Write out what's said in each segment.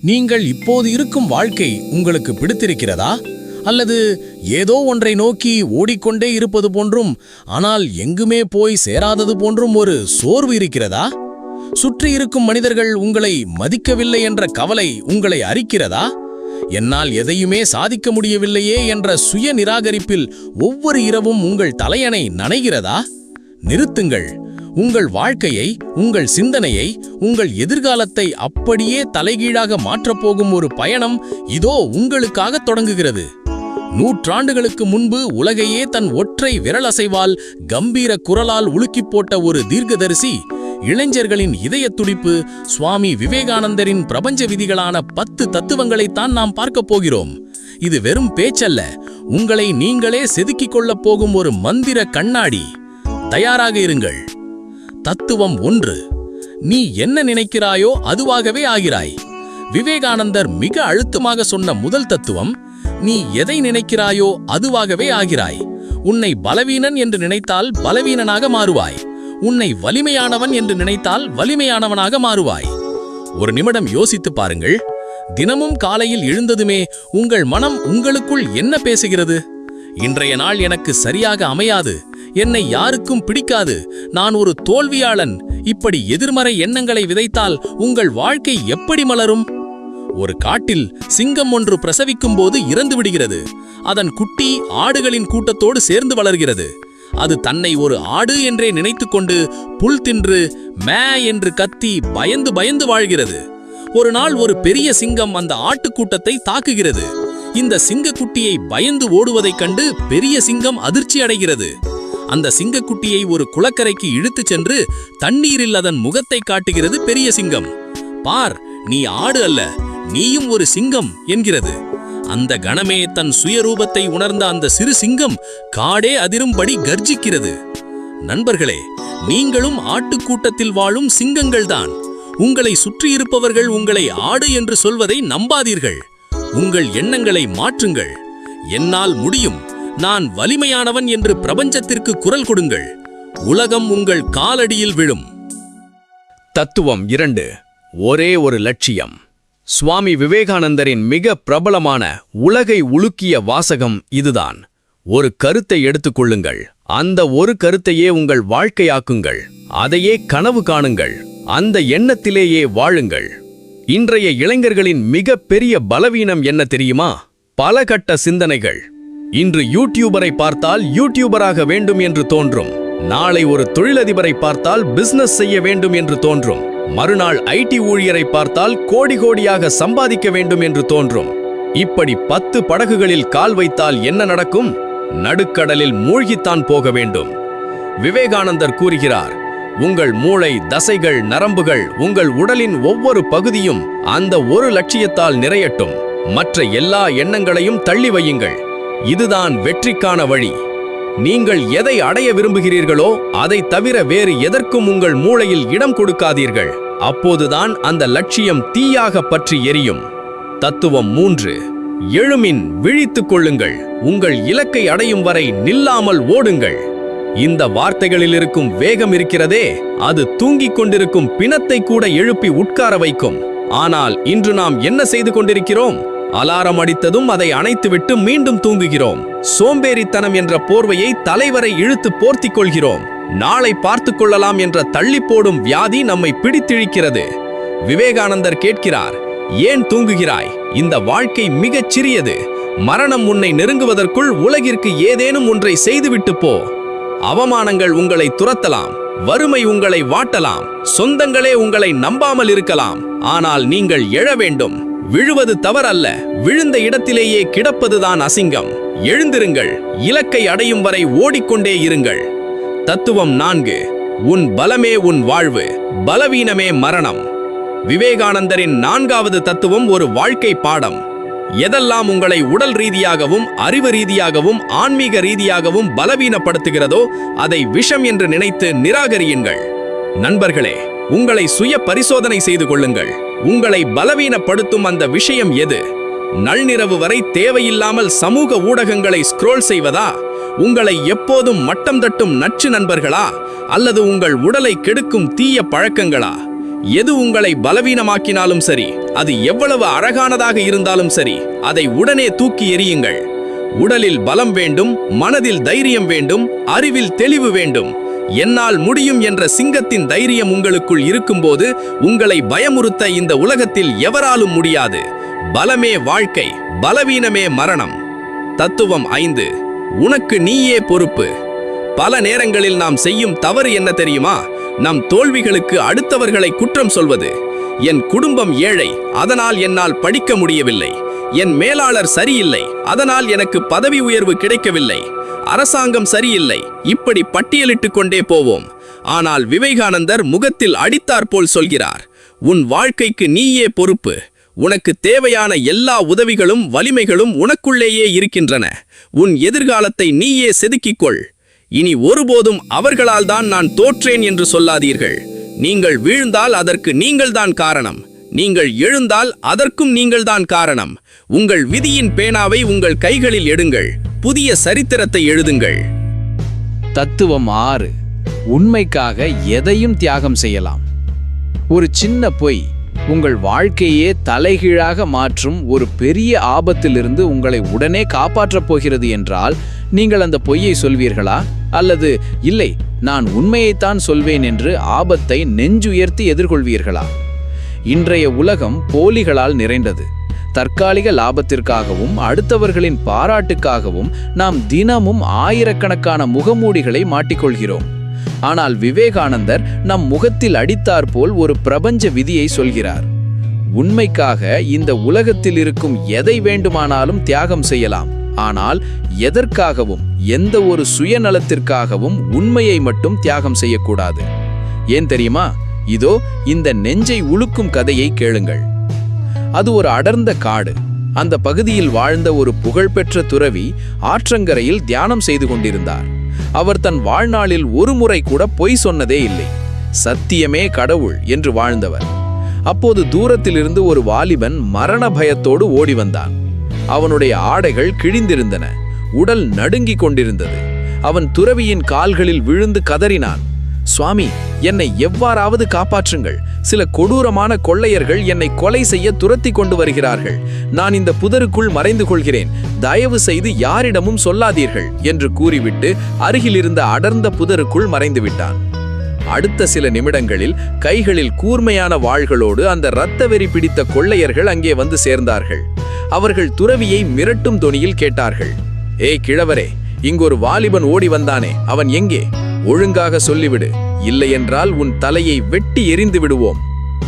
நீங்கள் இப்போது இருக்கும் வாழ்க்கை உங்களுக்கு பிடித்திருக்கிறதா? அல்லது ஏதோ ஒன்றை நோக்கி ஓடிக்கொண்டே இருப்பது போன்றும் ஆனால் எங்குமே போய் சேராதது போன்றும் ஒரு சோர்வு இருக்கிறதா? சுற்றி இருக்கும் மனிதர்கள் உங்களை மதிக்கவில்லை என்ற கவலை உங்களை அரிக்கிறதா? என்னால் எதையுமே சாதிக்க முடியவில்லையே என்ற சுய நிராகரிப்பில் ஒவ்வொரு இரவும் உங்கள் தலையணை நனைகிறதா? நிறுத்துங்கள். உங்கள் வாழ்க்கையை, உங்கள் சிந்தனையை, உங்கள் எதிர்காலத்தை அப்படியே தலைகீழாக மாற்றப்போகும் ஒரு பயணம் இதோ உங்களுக்காக தொடங்குகிறது. நூற்றாண்டுகளுக்கு முன்பு உலகையே தன் ஒற்றை விரலசைவால் கம்பீர குரலால் உலுக்கிப் போட்ட ஒரு தீர்க்கதரிசி, இளைஞர்களின் இதய துடிப்பு சுவாமி விவேகானந்தரின் பிரபஞ்ச விதிகளான 10 தத்துவங்களைத்தான் நாம் பார்க்கப் போகிறோம். இது வெறும் பேச்சல்ல, உங்களை நீங்களே செதுக்கிக் கொள்ளப் போகும் ஒரு மந்திர கண்ணாடி. தயாராக இருங்கள். தத்துவம் 1. நீ என்ன நினைக்கிறாயோ அதுவாகவே ஆகிறாய். விவேகானந்தர் மிக அழுத்தமாக சொன்ன முதல் தத்துவம், நீ எதை நினைக்கிறாயோ அதுவாகவே ஆகிறாய். உன்னை பலவீனன் என்று நினைத்தால் பலவீனனாக மாறுவாய். உன்னை வலிமையானவன் என்று நினைத்தால் வலிமையானவனாக மாறுவாய். ஒரு நிமிடம் யோசித்து பாருங்கள். தினமும் காலையில் எழுந்ததுமே உங்கள் மனம் உங்களுக்குள் என்ன பேசுகிறது? இன்றைய நாள் எனக்கு சரியாக அமையாது, என்னை யாருக்கும் பிடிக்காது, நான் ஒரு தோல்வியாளன். இப்படி எதிர்மறை எண்ணங்களை விதைத்தால் உங்கள் வாழ்க்கை எப்படி மலரும்? ஒரு காட்டில் சிங்கம் ஒன்று பிரசவிக்கும் போது இறந்து விடுகிறது. அதன் குட்டி ஆடுகளின் கூட்டத்தோடு சேர்ந்து வளர்கிறது. அது தன்னை ஒரு ஆடு என்றே நினைத்துக்கொண்டு புல் தின்று மே என்று கத்தி பயந்து பயந்து வாழ்கிறது. ஒரு நாள் ஒரு பெரிய சிங்கம் அந்த ஆட்டுக்கூட்டத்தை தாக்குகிறது. இந்த சிங்கக்குட்டியை பயந்து ஓடுவதைக் கண்டு பெரிய சிங்கம் அதிர்ச்சி அடைகிறது. அந்த சிங்கக்குட்டியை ஒரு குளக்கரைக்கு இழுத்துச் சென்று தண்ணீரில் அதன் முகத்தை காட்டுகிறது பெரிய சிங்கம். பார், நீ ஆடு அல்ல, நீயும் ஒரு சிங்கம் என்கிறது. அந்த கணமே தன் சுயரூபத்தை உணர்ந்த அந்த சிறு சிங்கம் காடே அதிரும்படி கர்ஜிக்கிறது. நண்பர்களே, நீங்களும் ஆட்டுக்கூட்டத்தில் வாழும் சிங்கங்கள்தான். உங்களை சுற்றியிருப்பவர்கள் உங்களை ஆடு என்று சொல்வதை நம்பாதீர்கள். உங்கள் எண்ணங்களை மாற்றுங்கள். என்னால் முடியும், நான் வலிமையானவன் என்று பிரபஞ்சத்திற்கு குரல் கொடுங்கள். உலகம் உங்கள் காலடியில் விழும். தத்துவம் 2. ஒரே ஒரு லட்சியம். சுவாமி விவேகானந்தரின் மிக பிரபலமான உலகை உலுக்கிய வாசகம் இதுதான். ஒரு கருத்தை எடுத்துக்கொள்ளுங்கள், அந்த ஒரு கருத்தையே உங்கள் வாழ்க்கையாக்குங்கள், அதையே கனவு காணுங்கள், அந்த எண்ணத்திலேயே வாழுங்கள். இன்றைய இளைஞர்களின் மிக பெரிய பலவீனம் என்ன தெரியுமா? பல கட்ட சிந்தனைகள். இன்று யூடியூபரை பார்த்தால் யூடியூபராக வேண்டும் என்று தோன்றும். நாளை ஒரு தொழிலதிபரை பார்த்தால் பிசினஸ் செய்ய வேண்டும் என்று தோன்றும். மறுநாள் ஐடி ஊழியரை பார்த்தால் கோடி கோடியாக சம்பாதிக்க வேண்டும் என்று தோன்றும். இப்படி 10 படகுகளில் கால் வைத்தால் என்ன நடக்கும்? நடுக்கடலில் மூழ்கித்தான் போக வேண்டும். விவேகானந்தர் கூறுகிறார், உங்கள் மூளை, தசைகள், நரம்புகள், உங்கள் உடலின் ஒவ்வொரு பகுதியும் அந்த ஒரு லட்சியத்தால் நிறையட்டும். மற்ற எல்லா எண்ணங்களையும் தள்ளி வையுங்கள். இதுதான் வெற்றிக்கான வழி. நீங்கள் எதை அடைய விரும்புகிறீர்களோ அதை தவிர வேறு எதற்கும் உங்கள் மூளையில் இடம் கொடுக்காதீர்கள். அப்போதுதான் அந்த லட்சியம் தீயாக பற்றி எரியும். தத்துவம் 3. எழுமின், விழித்துக் கொள்ளுங்கள். உங்கள் இலக்கை அடையும் வரை நில்லாமல் ஓடுங்கள். இந்த வார்த்தைகளில் இருக்கும் வேகம் இருக்கிறதே, அது தூங்கிக் கொண்டிருக்கும் பிணத்தை கூட எழுப்பி உட்கார வைக்கும். ஆனால் இன்று நாம் என்ன செய்து கொண்டிருக்கிறோம்? அலாரம் அடித்ததும் அதை அணைத்துவிட்டு மீண்டும் தூங்குகிறோம். சோம்பேறித்தனம் என்ற போர்வையை தலைவரை இழுத்து போர்த்திக் கொள்கிறோம். நாளை பார்த்துக் கொள்ளலாம் என்ற தள்ளி போடும் வியாதி நம்மை பிடித்திழிக்கிறது. விவேகானந்தர் கேட்கிறார், ஏன் தூங்குகிறாய்? இந்த வாழ்க்கை மிகச் சிறியது. மரணம் உன்னை நெருங்குவதற்குள் உலகிற்கு ஏதேனும் ஒன்றை செய்துவிட்டு போ. அவமானங்கள் உங்களை துரத்தலாம், வறுமை உங்களை வாட்டலாம், சொந்தங்களே உங்களை நம்பாமல் இருக்கலாம். ஆனால் நீங்கள் எழ வேண்டும். விழுவது தவறல்ல, விழுந்த இடத்திலேயே கிடப்பதுதான் அசிங்கம். எழுந்திருங்கள், இலக்கை அடையும் வரை ஓடிக்கொண்டே இருங்கள். தத்துவம் 4. உன் பலமே உன் வாழ்வு, பலவீனமே மரணம். விவேகானந்தரின் 4வது தத்துவம் ஒரு வாழ்க்கை பாடம். எதெல்லாம் உங்களை உடல் ரீதியாகவும் அறிவு ரீதியாகவும் ஆன்மீக ரீதியாகவும் பலவீனப்படுத்துகிறதோ அதை விஷம் என்று நினைத்து நிராகரியுங்கள். நண்பர்களே, உங்களை சுய பரிசோதனை செய்து கொள்ளுங்கள். உங்களை பலவீனப்படுத்தும் அந்த விஷயம் எது? நள்ளிரவு வரை தேவையில்லாமல் சமூக ஊடகங்களை ஸ்க்ரோல் செய்வதா? உங்களை எப்போதும் மட்டம் தட்டும் நச்சு நண்பர்களா? அல்லது உங்கள் உடலை கெடுக்கும் தீய பழக்கங்களா? எது உங்களை பலவீனமாக்கினாலும் சரி, அது எவ்வளவு அழகானதாக இருந்தாலும் சரி, அதை உடனே தூக்கி எறியுங்கள். உடலில் பலம் வேண்டும், மனதில் தைரியம் வேண்டும், அறிவில் தெளிவு வேண்டும். என்னால் முடியும் என்ற சிங்கத்தின் தைரியம் உங்களுக்குள் இருக்கும்போது உங்களை பயமுறுத்த இந்த உலகத்தில் எவராலும் முடியாது. பலமே வாழ்க்கை, பலவீனமே மரணம். தத்துவம் 5. உனக்கு நீயே பொறுப்பு. பல நேரங்களில் நாம் செய்யும் தவறு என்ன தெரியுமா? நம் தோல்விகளுக்கு அடுத்தவர்களை குற்றம் சொல்வது. என் குடும்பம் ஏழை, அதனால் என்னால் படிக்க முடியவில்லை. என் மேலாளர் சரியில்லை, அதனால் எனக்கு பதவி உயர்வு கிடைக்கவில்லை. அரசாங்கம் சரியில்லை. இப்படி பட்டியலிட்டு கொண்டே போவோம். ஆனால் விவேகானந்தர் முகத்தில் அடித்தாற்போல் சொல்கிறார், உன் வாழ்க்கைக்கு நீயே பொறுப்பு. உனக்கு தேவையான எல்லா உதவிகளும் வலிமைகளும் உனக்குள்ளேயே இருக்கின்றன. உன் எதிர்காலத்தை நீயே செதுக்கிக்கொள். இனி ஒருபோதும் அவர்களால் தான் நான் தோற்றேன் என்று சொல்லாதீர்கள். நீங்கள் வீழ்ந்தால் அதற்கு நீங்கள்தான் காரணம். நீங்கள் எழுந்தால் அதற்கும் நீங்கள்தான் காரணம். உங்கள் விதியின் பேனாவை உங்கள் கைகளில் எடுங்கள். புதிய சரித்திரத்தை எழுதுங்கள். தத்துவம் 6. உண்மைக்காக எதையும் தியாகம் செய்யலாம். ஒரு சின்ன பொய் உங்கள் வாழ்க்கையே தலைகீழாக மாற்றும் ஒரு பெரிய ஆபத்திலிருந்து உங்களை உடனே காப்பாற்றப் போகிறது என்றால் நீங்கள் அந்த பொய்யை சொல்வீர்களா? அல்லது இல்லை, நான் உண்மையைத்தான் சொல்வேன் என்று ஆபத்தை நெஞ்சுயர்த்தி எதிர்கொள்வீர்களா? இன்றைய உலகம் போலிகளால் நிறைந்தது. தற்காலிக லாபத்திற்காகவும் அடுத்தவர்களின் பாராட்டுக்காகவும் நாம் தினமும் ஆயிரக்கணக்கான முகமூடிகளை மாட்டிக்கொள்கிறோம். ஆனால் விவேகானந்தர் நம் முகத்தில் அடித்தாற்போல் ஒரு பிரபஞ்ச விதியை சொல்கிறார். உண்மைக்காக இந்த உலகத்தில் இருக்கும் எதை வேண்டுமானாலும் தியாகம் செய்யலாம். ஆனால் எதற்காகவும், எந்த ஒரு சுயநலத்திற்காகவும் உண்மையை மட்டும் தியாகம் செய்யக்கூடாது. ஏன் தெரியுமா? இதோ இந்த நெஞ்சை உலுக்கும் கதையை கேளுங்கள். அது ஒரு அடர்ந்த காடு. அந்த பகுதியில் வாழ்ந்த ஒரு புகழ்பெற்ற துறவி ஆற்றங்கரையில் தியானம் செய்து கொண்டிருந்தார். அவர் தன் வாழ்நாளில் ஒரு முறை கூட பொய் சொன்னதே இல்லை. சத்தியமே கடவுள் என்று வாழ்ந்தவர். அப்போது தூரத்திலிருந்து ஒரு வாலிபன் மரண பயத்தோடு ஓடி வந்தான். அவனுடைய ஆடைகள் கிழிந்திருந்தன. உடல் நடுங்கிக் கொண்டிருந்தது. அவன் துறவியின் கால்களில் விழுந்து கதறினான், சுவாமி, என்னை எவ்வாறாவது காப்பாற்றுங்கள். சில கொடூரமான கொள்ளையர்கள் என்னை கொலை செய்ய துரத்தி கொண்டு வருகிறார்கள். நான் இந்த புதருக்குள் மறைந்து கொள்கிறேன். தயவு செய்து யாரிடமும் சொல்லாதீர்கள் என்று கூறிவிட்டு அருகிலிருந்த அடர்ந்த புதருக்குள் மறைந்து விட்டான். அடுத்த சில நிமிடங்களில் கைகளில் கூர்மையான வாள்களோடு அந்த இரத்த வெறி பிடித்த கொள்ளையர்கள் அங்கே வந்து சேர்ந்தார்கள். அவர்கள் துறவியை மிரட்டும் தொனியில் கேட்டார்கள், ஏய் கிழவரே, இங்கொரு வாலிபன் ஓடி வந்தானே, அவன் எங்கே? ஒழுங்காக சொல்லிவிடு, இல்லையென்றால் உன் தலையை வெட்டி எறிந்து விடுவோம்.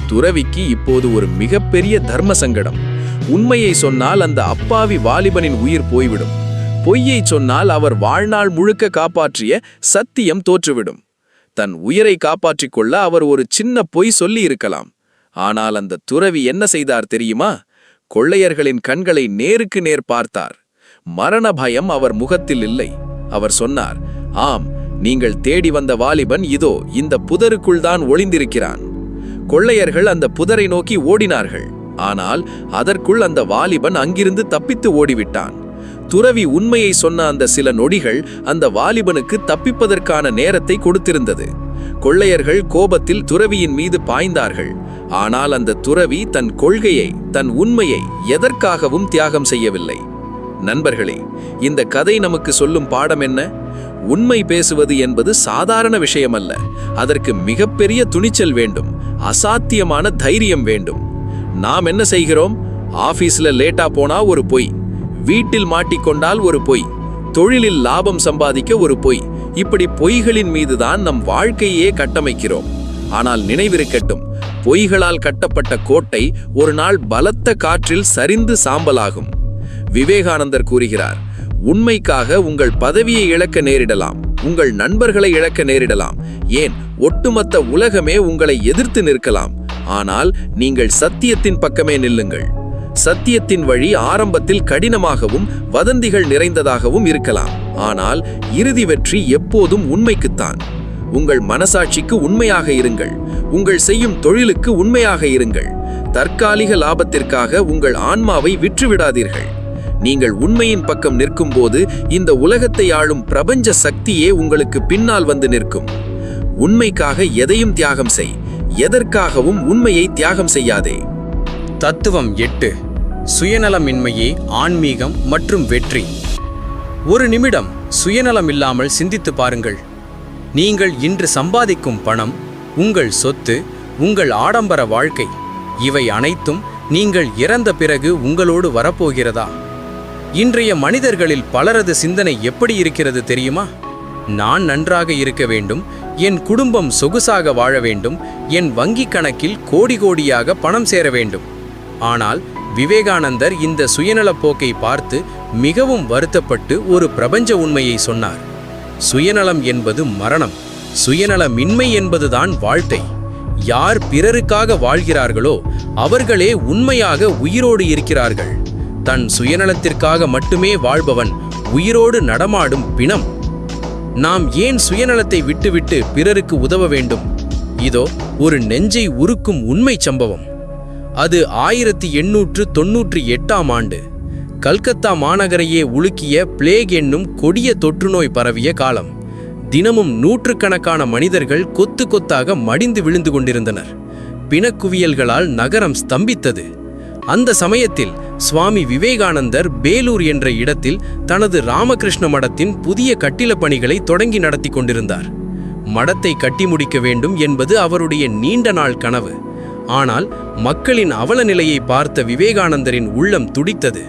துறவிக்கு இப்போது ஒரு மிகப்பெரிய தர்ம சங்கடம். உண்மையை சொன்னால் அந்த அப்பாவி வாலிபனின் உயிர் போய்விடும். பொய்யை சொன்னால் அவர் வாழ்நாள் முழுக்க காப்பாற்றிய சத்தியம் தோற்றுவிடும். தன் உயிரை காப்பாற்றிக் கொள்ள அவர் ஒரு சின்ன பொய் சொல்லி இருக்கலாம். ஆனால் அந்த துறவி என்ன செய்தார் தெரியுமா? கொள்ளையர்களின் கண்களை நேருக்கு நேர் பார்த்தார். மரண பயம் அவர் முகத்தில் இல்லை. அவர் சொன்னார், ஆம், நீங்கள் தேடி வந்த வாலிபன் இதோ இந்த புதருக்குள் தான் ஒளிந்திருக்கிறான். கொள்ளையர்கள் அந்த புதரை நோக்கி ஓடினார்கள். ஆனால் அதற்குள் அந்த வாலிபன் அங்கிருந்து தப்பித்து ஓடிவிட்டான். துறவி உண்மையை சொன்ன அந்த சில நொடிகள் அந்த வாலிபனுக்கு தப்பிப்பதற்கான நேரத்தை கொடுத்திருந்தது. கொள்ளையர்கள் கோபத்தில் துறவியின் மீது பாய்ந்தார்கள். ஆனால் அந்த துறவி தன் கொள்கையை, தன் உண்மையை எதற்காகவும் தியாகம் செய்யவில்லை. நண்பர்களே, இந்த கதை நமக்கு சொல்லும் பாடம் என்ன? உண்மை பேசுவது என்பது சாதாரண விஷயமல்ல. அதற்கு மிகப்பெரிய துணிச்சல் வேண்டும், அசாத்தியமான தைரியம் வேண்டும். நாம் என்ன செய்கிறோம்? ஆபீஸ்ல லேட்டா போனா ஒரு பொய், வீட்டில் மாட்டிக்கொண்டால் ஒரு பொய், தொழிலில் லாபம் சம்பாதிக்க ஒரு பொய். இப்படி பொய்களின் மீதுதான் நம் வாழ்க்கையே கட்டமைக்கிறோம். ஆனால் நினைவிருக்கட்டும், பொய்களால் கட்டப்பட்ட கோட்டை ஒரு நாள் பலத்த காற்றில் சரிந்து சாம்பலாகும். விவேகானந்தர் கூறுகிறார், உண்மைக்காக உங்கள் பதவியை இழக்க நேரிடலாம், உங்கள் நண்பர்களை இழக்க நேரிடலாம், ஏன் ஒட்டுமொத்த உலகமே உங்களை எதிர்த்து நிற்கலாம். ஆனால் நீங்கள் சத்தியத்தின் பக்கமே நில்லுங்கள். சத்தியத்தின் வழி ஆரம்பத்தில் கடினமாகவும் வதந்திகள் நிறைந்ததாகவும் இருக்கலாம். ஆனால் இறுதி வெற்றி எப்போதும் உண்மைக்குத்தான். உங்கள் மனசாட்சிக்கு உண்மையாக இருங்கள். உங்கள் செய்யும் தொழிலுக்கு உண்மையாக இருங்கள். தற்காலிக லாபத்திற்காக உங்கள் ஆன்மாவை விற்றுவிடாதீர்கள். நீங்கள் உண்மையின் பக்கம் நிற்கும் போது இந்த உலகத்தை ஆளும் பிரபஞ்ச சக்தியே உங்களுக்கு பின்னால் வந்து நிற்கும். உண்மைக்காக எதையும் தியாகம் செய். எதற்காகவும் உண்மையை தியாகம் செய்யாதே. தத்துவம் 8. சுயநலமின்மையே ஆன்மீகம் மற்றும் வெற்றி. ஒரு நிமிடம் சுயநலம் இல்லாமல் சிந்தித்து பாருங்கள். நீங்கள் இன்று சம்பாதிக்கும் பணம், உங்கள் சொத்து, உங்கள் ஆடம்பர வாழ்க்கை, இவை அனைத்தும் நீங்கள் இறந்த பிறகு உங்களோடு வரப்போகிறதா? இன்றைய மனிதர்களில் பலரது சிந்தனை எப்படி இருக்கிறது தெரியுமா? நான் நன்றாக இருக்க வேண்டும், என் குடும்பம் சொகுசாக வாழ வேண்டும், என் வங்கிக் கணக்கில் கோடி கோடியாக பணம் சேர வேண்டும். ஆனால் விவேகானந்தர் இந்த சுயநலப் போக்கை பார்த்து மிகவும் வருத்தப்பட்டு ஒரு பிரபஞ்ச உண்மையை சொன்னார். சுயநலம் என்பது மரணம், சுயநலமின்மை என்பதுதான் வாழ்க்கை. யார் பிறருக்காக வாழ்கிறார்களோ அவர்களே உண்மையாக உயிரோடு இருக்கிறார்கள். தன் சுயநலத்திற்காக மட்டுமே வாழ்பவன் உயிரோடு நடமாடும் பிணம். நாம் ஏன் சுயநலத்தை விட்டுவிட்டு பிறருக்கு உதவ வேண்டும்? இதோ ஒரு நெஞ்சை உருக்கும் உண்மை சம்பவம். அது 1898ஆம் ஆண்டு கல்கத்தா மாநகரையே உலுக்கிய பிளேக் என்னும் கொடிய தொற்றுநோய் பரவிய காலம். தினமும் நூற்றுக்கணக்கான மனிதர்கள் கொத்து கொத்தாக மடிந்து விழுந்து கொண்டிருந்தனர். பிணக்குவியல்களால் நகரம் ஸ்தம்பித்தது. அந்த சமயத்தில் சுவாமி விவேகானந்தர் பேலூர் என்ற இடத்தில் தனது ராமகிருஷ்ண மடத்தின் புதிய கட்டிடப் பணிகளை தொடங்கி நடத்தி கொண்டிருந்தார். மடத்தை கட்டி முடிக்க வேண்டும் என்பது அவருடைய நீண்ட நாள் கனவு. ஆனால் மக்களின் அவல நிலையை பார்த்த விவேகானந்தரின் உள்ளம் துடித்தது.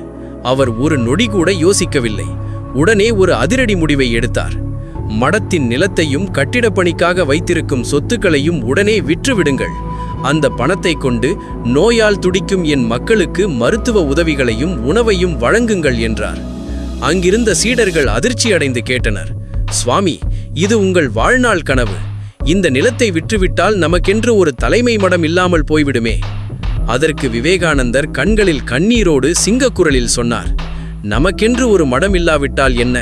அவர் ஒரு நொடி கூட யோசிக்கவில்லை. உடனே ஒரு அதிரடி முடிவை எடுத்தார். மடத்தின் நிலத்தையும் கட்டிடப் பணிக்காக வைத்திருக்கும் சொத்துக்களையும் உடனே விற்றுவிடுங்கள். அந்த பணத்தை கொண்டு நோயால் துடிக்கும் என் மக்களுக்கு மருத்துவ உதவிகளையும் உணவையும் வழங்குங்கள் என்றார். அங்கிருந்த சீடர்கள் அதிர்ச்சியடைந்து கேட்டனர், சுவாமி, இது உங்கள் வாழ்நாள் கனவு. இந்த நிலத்தை விற்றுவிட்டால் நமக்கென்று ஒரு தலைமை மடம் இல்லாமல் போய்விடுமே. அதற்கு விவேகானந்தர் கண்களில் கண்ணீரோடு சிங்கக்குரலில் சொன்னார், நமக்கென்று ஒரு மடம் இல்லாவிட்டால் என்ன,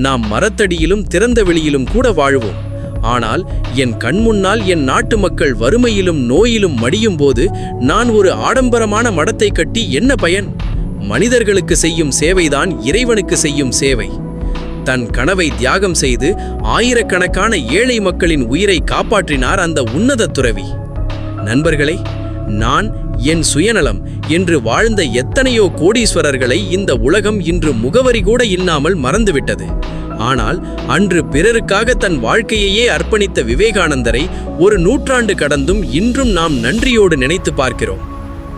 நாம் மரத்தடியிலும் திறந்த வெளியிலும் கூட வாழ்வோம். ஆனால் என் கண்முன்னால் என் நாட்டு மக்கள் வறுமையிலும் நோயிலும் மடியும் போது நான் ஒரு ஆடம்பரமான மடத்தை கட்டி என்ன பயன்? மனிதர்களுக்கு செய்யும் சேவைதான் இறைவனுக்கு செய்யும் சேவை. தன் கனவை தியாகம் செய்து ஆயிரக்கணக்கான ஏழை மக்களின் உயிரை காப்பாற்றினார் அந்த உன்னத துறவி. நண்பர்களே, நான் என் சுயநலம் என்று வாழ்ந்த எத்தனையோ கோடீஸ்வரர்களை இந்த உலகம் இன்று முகவரி கூட இல்லாமல் மறந்துவிட்டது. ஆனால் அன்று பிறருக்காக தன் வாழ்க்கையையே அர்ப்பணித்த விவேகானந்தரை ஒரு நூற்றாண்டு கடந்தும் இன்றும் நாம் நன்றியோடு நினைத்து பார்க்கிறோம்.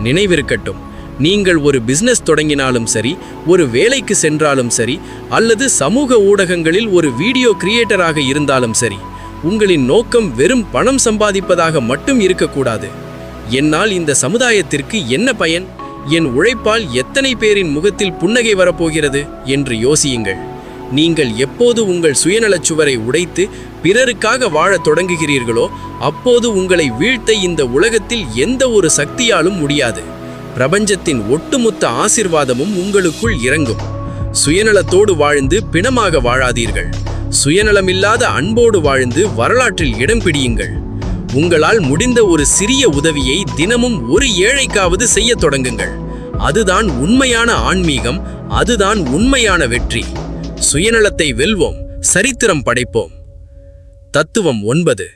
நினைவிருக்கட்டும், நீங்கள் ஒரு பிசினஸ் தொடங்கினாலும் சரி, ஒரு வேலைக்கு சென்றாலும் சரி, அல்லது சமூக ஊடகங்களில் ஒரு வீடியோ கிரியேட்டராக இருந்தாலும் சரி, உங்களின் நோக்கம் வெறும் பணம் சம்பாதிப்பதாக மட்டும் இருக்கக்கூடாது. என்னால் இந்த சமுதாயத்திற்கு என்ன பயன்? என் உழைப்பால் எத்தனை பேரின் முகத்தில் புன்னகை வரப்போகிறது என்று யோசியுங்கள். நீங்கள் எப்போது உங்கள் சுயநலச் சுவரை உடைத்து பிறருக்காக வாழத் தொடங்குகிறீர்களோ அப்போது உங்களை வீழ்த்த இந்த உலகத்தில் எந்த ஒரு சக்தியாலும் முடியாது. பிரபஞ்சத்தின் ஒட்டுமொத்த ஆசிர்வாதமும் உங்களுக்குள் இறங்கும். சுயநலத்தோடு வாழ்ந்து பிணமாக வாழாதீர்கள். சுயநலமில்லாத அன்போடு வாழ்ந்து வரலாற்றில் இடம் பிடியுங்கள். உங்களால் முடிந்த ஒரு சிறிய உதவியை தினமும் ஒரு ஏழைக்காவது செய்ய தொடங்குங்கள். அதுதான் உண்மையான ஆன்மீகம், அதுதான் உண்மையான வெற்றி. சுயநலத்தை வெல்வோம், சரித்திரம் படைப்போம். தத்துவம் 9.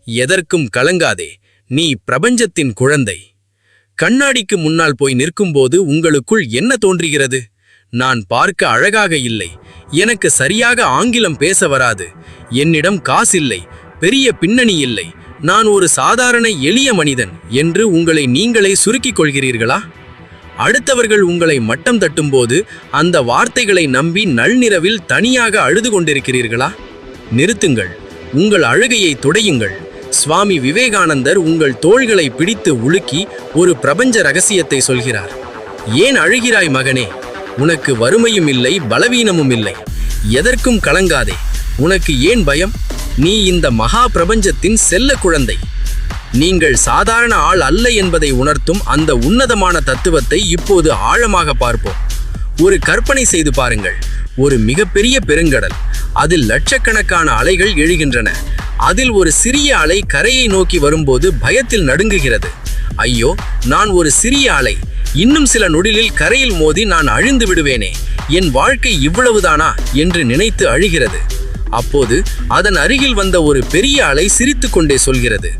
எதற்கும் கலங்காதே, நீ பிரபஞ்சத்தின் குழந்தை. கண்ணாடிக்கு முன்னால் போய் நிற்கும்போது உங்களுக்குள் என்ன தோன்றுகிறது? நான் பார்க்க அழகாக இல்லை, எனக்கு சரியாக ஆங்கிலம் பேச வராது, என்னிடம் காசில்லை, பெரிய பின்னணி இல்லை, நான் ஒரு சாதாரண எளிய மனிதன் என்று உங்களை நீங்களே சுருக்கிக் கொள்கிறீர்களா? அடுத்தவர்கள் உங்களை மட்டம் தட்டும்போது அந்த வார்த்தைகளை நம்பி நள்ளிரவில் தனியாக அழுது கொண்டிருக்கிறீர்களா? நிறுத்துங்கள், உங்கள் அழுகையை துடையுங்கள். சுவாமி விவேகானந்தர் உங்கள் தோள்களை பிடித்து உலுக்கி ஒரு பிரபஞ்ச ரகசியத்தை சொல்கிறார். ஏன் அழுகிறாய் மகனே? உனக்கு வறுமையும் இல்லை, பலவீனமும் இல்லை. எதற்கும் கலங்காதே. உனக்கு ஏன் பயம்? நீ இந்த மகா பிரபஞ்சத்தின் செல்ல குழந்தை. நீங்கள் சாதாரண ஆள் அல்ல என்பதை உணர்த்தும் அந்த உன்னதமான தத்துவத்தை இப்போது ஆழமாக பார்ப்போம். ஒரு கற்பனை செய்து பாருங்கள். ஒரு மிகப்பெரிய பெருங்கடல், அதில் லட்சக்கணக்கான அலைகள் எழுகின்றன. அதில் ஒரு சிறிய அலை கரையை நோக்கி வரும்போது பயத்தில் நடுங்குகிறது. ஐயோ, நான் ஒரு சிறிய அலை, இன்னும் சில நொடிலில் கரையில் மோதி நான் அழிந்து விடுவேனே, என் வாழ்க்கை இவ்வளவுதானா என்று நினைத்து அழுகிறது. அப்போது அதன் அருகில் வந்த ஒரு பெரிய அலை சிரித்து கொண்டே சொல்கிறது,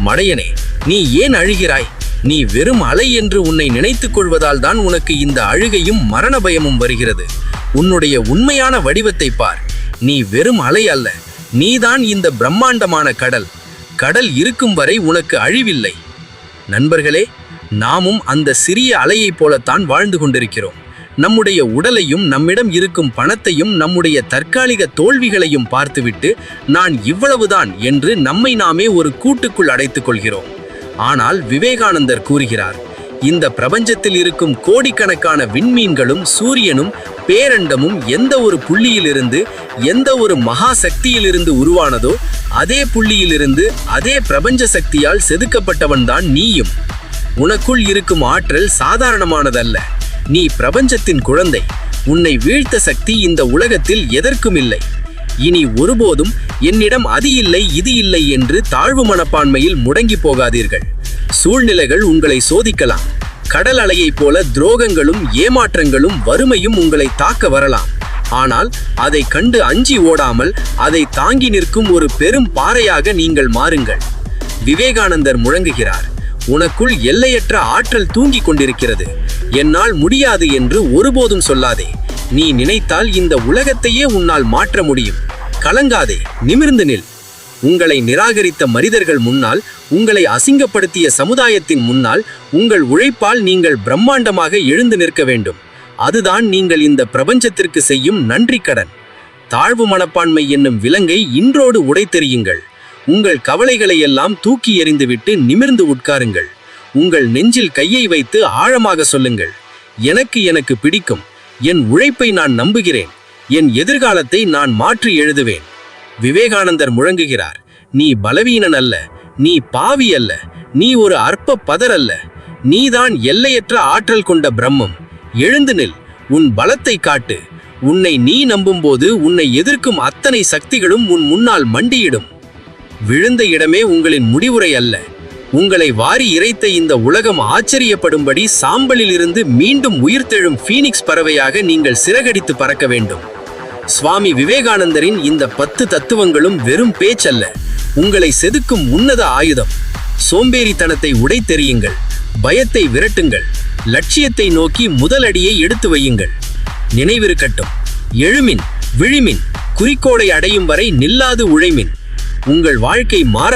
மடையனே, நீ ஏன் அழுகிறாய்? நீ வெறும் அலை என்று உன்னை நினைத்துக் கொள்வதால் தான் உனக்கு இந்த அழுகையும் மரண பயமும் வருகிறது. உன்னுடைய உண்மையான வடிவத்தை பார். நீ வெறும் அலை அல்ல, நீதான் இந்த பிரம்மாண்டமான கடல். கடல் இருக்கும் வரை உனக்கு அழிவில்லை. நண்பர்களே, நாமும் அந்த சிறிய அலையைப் போலத்தான் வாழ்ந்து கொண்டிருக்கிறோம். நம்முடைய உடலையும் நம்மிடம் இருக்கும் பணத்தையும் நம்முடைய தற்காலிக தோல்விகளையும் பார்த்துவிட்டு நான் இவ்வளவுதான் என்று நம்மை நாமே ஒரு கூட்டுக்குள் அடைத்துக் கொள்கிறோம். ஆனால் விவேகானந்தர் கூறுகிறார், இந்த பிரபஞ்சத்தில் இருக்கும் கோடிக்கணக்கான விண்மீன்களும் சூரியனும் பேரண்டமும் எந்த ஒரு புள்ளியிலிருந்து எந்த ஒரு மகா சக்தியிலிருந்து உருவானதோ அதே புள்ளியிலிருந்து அதே பிரபஞ்ச சக்தியால் செதுக்கப்பட்டவன்தான் நீயும். உனக்குள் இருக்கும் ஆற்றல் சாதாரணமானதல்ல. நீ பிரபஞ்சத்தின் குழந்தை. உன்னை வீழ்த்த சக்தி இந்த உலகத்தில் எதற்கும் இல்லை. இனி ஒருபோதும் என்னிடம் அது இல்லை இது இல்லை என்று தாழ்வு மனப்பான்மையில் முடங்கி போகாதீர்கள். சூழ்நிலைகள் உங்களை சோதிக்கலாம். கடல் அலையைப் போல துரோகங்களும் ஏமாற்றங்களும் வறுமையும் உங்களை தாக்க வரலாம். ஆனால் அதை கண்டு அஞ்சி ஓடாமல் அதை தாங்கி நிற்கும் ஒரு பெரும் பாறையாக நீங்கள் மாறுங்கள். விவேகானந்தர் முழங்குகிறார், உனக்குள் எல்லையற்ற ஆற்றல் தூங்கிக் கொண்டிருக்கிறது. என்னால் முடியாது என்று ஒருபோதும் சொல்லாதே. நீ நினைத்தால் இந்த உலகத்தையே உன்னால் மாற்ற முடியும். கலங்காதே, நிமிர்ந்து நில். உங்களை நிராகரித்த மனிதர்கள் முன்னால், உங்களை அசிங்கப்படுத்திய சமுதாயத்தின் முன்னால் உங்கள் உழைப்பால் நீங்கள் பிரம்மாண்டமாக எழுந்து நிற்க வேண்டும். அதுதான் நீங்கள் இந்த பிரபஞ்சத்திற்கு செய்யும் நன்றி கடன். தாழ்வு மனப்பான்மை என்னும் விலங்கை இன்றோடு உடைத்தெறியுங்கள். உங்கள் கவலைகளை எல்லாம் தூக்கி எறிந்துவிட்டு நிமிர்ந்து உட்காருங்கள். உங்கள் நெஞ்சில் கையை வைத்து ஆழமாக சொல்லுங்கள், எனக்கு பிடிக்கும். என் உழைப்பை நான் நம்புகிறேன். என் எதிர்காலத்தை நான் மாற்றி எழுதுவேன். விவேகானந்தர் முழங்குகிறார், நீ பலவீனன் அல்ல, நீ பாவி அல்ல, நீ ஒரு அற்ப பதர் அல்ல. நீதான் எல்லையற்ற ஆற்றல் கொண்ட பிரம்மம். எழுந்து நில், உன் பலத்தை காட்டு. உன்னை நீ நம்பும்போது உன்னை எதிர்க்கும் அத்தனை சக்திகளும் உன் முன்னால் மண்டியிடும். விழுந்த இடமே உங்களின் முடிவுரை அல்ல. உங்களை வாரி இறைத்த இந்த உலகம் ஆச்சரியப்படும்படி சாம்பலில் இருந்து மீண்டும் உயிர்த்தெழும் ஃபீனிக்ஸ் பறவையாக நீங்கள் சிறகடித்து பறக்க வேண்டும். சுவாமி விவேகானந்தரின் இந்த 10 தத்துவங்களும் வெறும் பேச்சல்ல, உங்களை செதுக்கும் உன்னத ஆயுதம். சோம்பேறித்தனத்தை உடைத்தெறியுங்கள், பயத்தை விரட்டுங்கள், லட்சியத்தை நோக்கி முதல் அடியை எடுத்து வையுங்கள். நினைவிருக்கட்டும், எழுமின், விழிமின், குறிக்கோளை அடையும் வரை நில்லாது உழைமின். உங்கள் வாழ்க்கை மாற